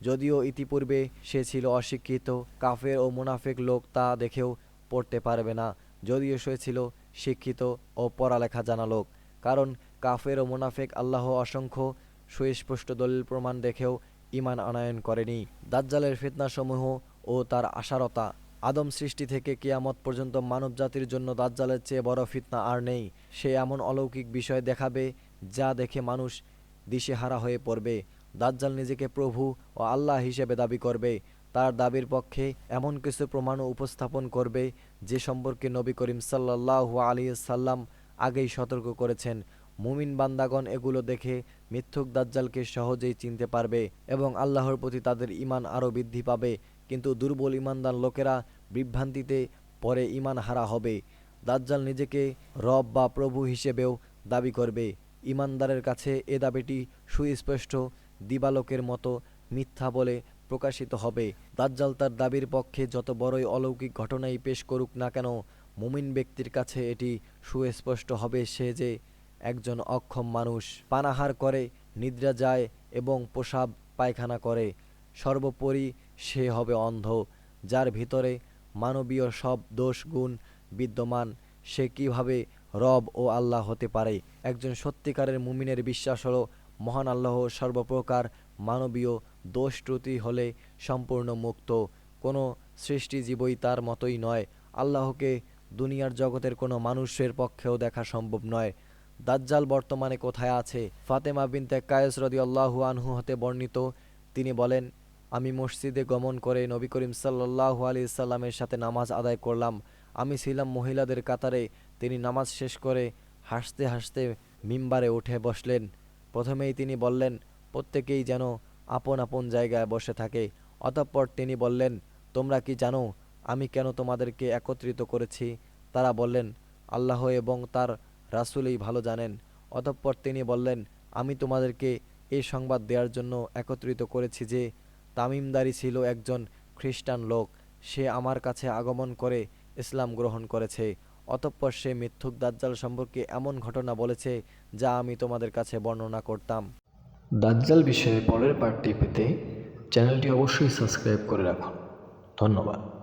যদিও ইতিপূর্বে সে ছিল অশিক্ষিত, কাফের ও মুনাফিক লোক তা দেখেও পড়তে পারবে না, যদিও সে ছিল শিক্ষিত ও পড়ালেখা জানা লোক। কারণ কাফের ও মুনাফিক আল্লাহ অসংখ্য সুস্পষ্ট দলিল প্রমাণ দেখেও ঈমান আনয়ন করেনি। দাজ্জালের ফিতনাসমূহ ও তার আশারতা। আদম সৃষ্টি থেকে কিয়ামত পর্যন্ত মানবজাতির জন্য দাজ্জালের চেয়ে বড় ফিতনা আর নেই। সে এমন অলৌকিক বিষয় দেখাবে যা দেখে মানুষ দিশেহারা হয়ে পড়বে। দাজ্জাল নিজেকে প্রভু ও আল্লাহ হিসেবে দাবি করবে। তার দাবির পক্ষে এমন কিছু প্রমাণও উপস্থাপন করবে যে সম্পর্কে নবী করিম সাল্লাল্লাহু আলাইহি সাল্লাম আগেই সতর্ক করেছেন। মুমিন বান্দাগণ এগুলো দেখে মিথ্যুক দাজ্জালকে সহজেই চিনতে পারবে এবং আল্লাহর প্রতি তাদের ঈমান আরও বৃদ্ধি পাবে। কিন্তু দুর্বল ঈমানদার লোকেরা বিভ্রান্তিতে পরে ঈমান হারা হবে। দাজ্জাল নিজেকে রব বা প্রভু হিসেবেও দাবি করবে। ঈমানদারের কাছে এ দাবিটি সুস্পষ্ট দিবালোকের মতো মিথ্যা বলে প্রকাশিত হবে। দাজ্জাল তার দাবির পক্ষে যত বড়ই অলৌকিক ঘটনাই পেশ করুক না কেন, মুমিন ব্যক্তির কাছে এটি সুস্পষ্ট হবে সে যে একজন অক্ষম মানুষ, পানাহার করে, নিদ্রা যায় এবং প্রসাব পায়খানা করে। সর্বোপরি সে হবে অন্ধ, যার ভিতরে মানবীয় সব দোষ গুণ বিদ্যমান। সে কিভাবে রব ও আল্লাহ হতে পারে? একজন সত্যিকারের মুমিনের বিশ্বাস হলো মহান আল্লাহ সর্বপ্রকার মানবীয় দোষ ত্রুটি হলে সম্পূর্ণ মুক্ত। কোনো সৃষ্টিজীবই তার মতোই নয়। আল্লাহকে দুনিয়ার জগতের কোনো মানুষের পক্ষেও দেখা সম্ভব নয়। দাজ্জাল বর্তমানে কোথায় আছে? ফাতেমা বিনতে কায়েস রাদিয়াল্লাহু আনহু হতে বর্ণিত, তিনি বলেন, আমি মসজিদে গমন করে নবী করিম সাল্লাল্লাহু আলাইহি সাল্লামের সাথে নামাজ আদায় করলাম। আমি ছিলাম মহিলাদের কাতারে। তিনি নামাজ শেষ করে হাসতে হাসতে মিম্বারে উঠে বসলেন। প্রথমেই তিনি বললেন, প্রত্যেকেই যেন আপন আপন জায়গায় বসে থাকে। অতঃপর তিনি বললেন, তোমরা কি জানো আমি কেন তোমাদেরকে একত্রিত করেছি? তারা বললেন, আল্লাহ এবং তার রাসূলই ভালো জানেন। অতঃপর তিনি বললেন, আমি তোমাদেরকে এই সংবাদ দেওয়ার জন্য একত্রিত করেছি যে তামিমদারি ছিল একজন খ্রিস্টান লোক। সে আমার কাছে আগমন করে ইসলাম গ্রহণ করেছে। অতঃপর সে মিথ্যুক দাজ্জাল সম্পর্কে এমন ঘটনা বলেছে যা আমি তোমাদের কাছে বর্ণনা করতাম। দাজ্জাল বিষয়ে পরের পার্টটি পেতে চ্যানেলটি অবশ্যই সাবস্ক্রাইব করে রাখুন। ধন্যবাদ।